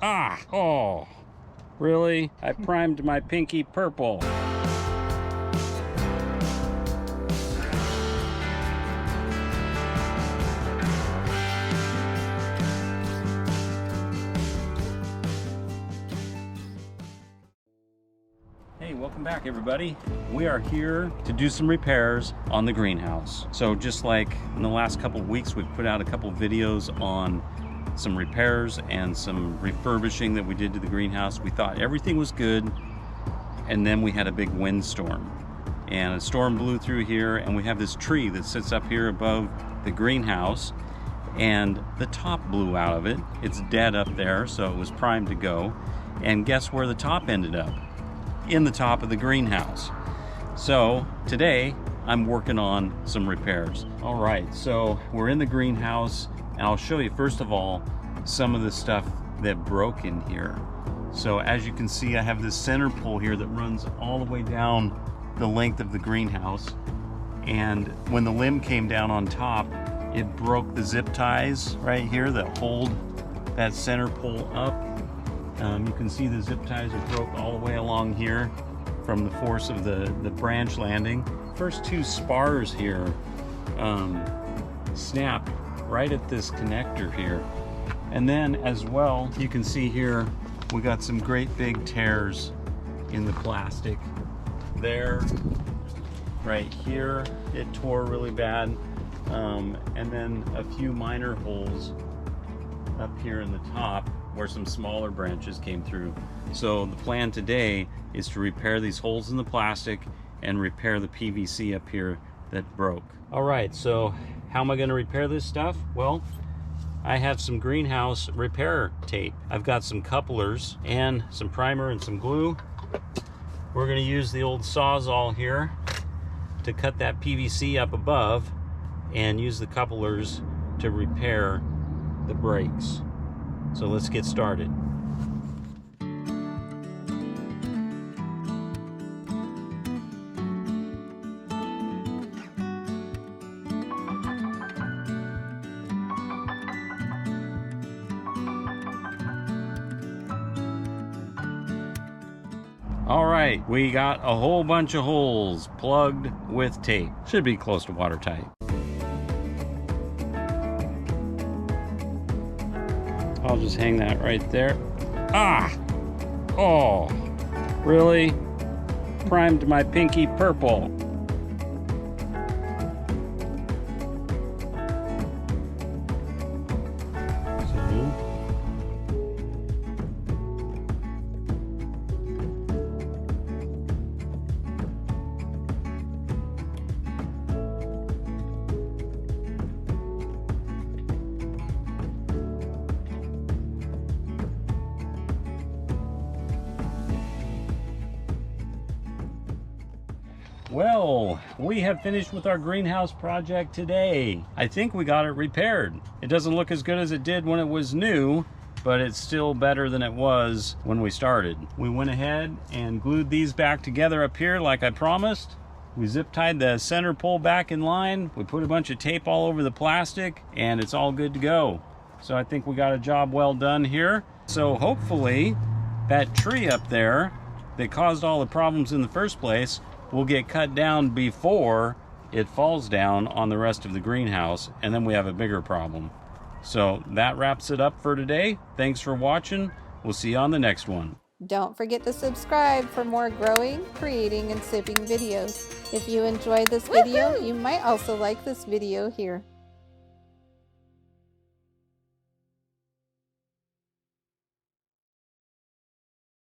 Ah! Oh! Really? I primed my pinky purple. Hey, welcome back everybody. We are here to do some repairs on the greenhouse. So just like in the last couple of weeks, we've put out a couple videos on some repairs and some refurbishing that we did to the greenhouse. We thought everything was good, and then we had a big windstorm. And a storm blew through here, and we have this tree that sits up here above the greenhouse, and the top blew out of it. It's dead up there, so it was primed to go. And guess where the top ended up? In the top of the greenhouse. So today I'm working on some repairs. All right, so we're in the greenhouse, and I'll show you first of all some of the stuff that broke in here. So as you can see, I have this center pole here that runs all the way down the length of the greenhouse, and when the limb came down on top, it broke the zip ties right here that hold that center pole up. You can see the zip ties are broke all the way along here from the force of the branch landing. First two spars here snapped right at this connector here. And then as well, you can see here, we got some great big tears in the plastic. There, right here, it tore really bad. And then a few minor holes up here in the top where some smaller branches came through. So the plan today is to repair these holes in the plastic and repair the PVC up here that broke. All right, so how am I going to repair this stuff? Well, I have some greenhouse repair tape. I've got some couplers and some primer and some glue. We're going to use the old Sawzall here to cut that PVC up above and use the couplers to repair the brakes. So let's get started. All right, we got a whole bunch of holes plugged with tape. Should be close to watertight. I'll just hang that right there. Ah! Oh! Really? Primed my pinky purple. Well, we have finished with our greenhouse project today. I think we got it repaired. It doesn't look as good as it did when it was new, but it's still better than it was when we started. We went ahead and glued these back together up here like I promised. We zip tied the center pole back in line. We put a bunch of tape all over the plastic, and it's all good to go. So I think we got a job well done here. So hopefully that tree up there that caused all the problems in the first place will get cut down before it falls down on the rest of the greenhouse, and then we have a bigger problem. So that wraps it up for today. Thanks for watching. We'll see you on the next one. Don't forget to subscribe for more growing, creating, and sipping videos. If you enjoyed this video, you might also like this video here.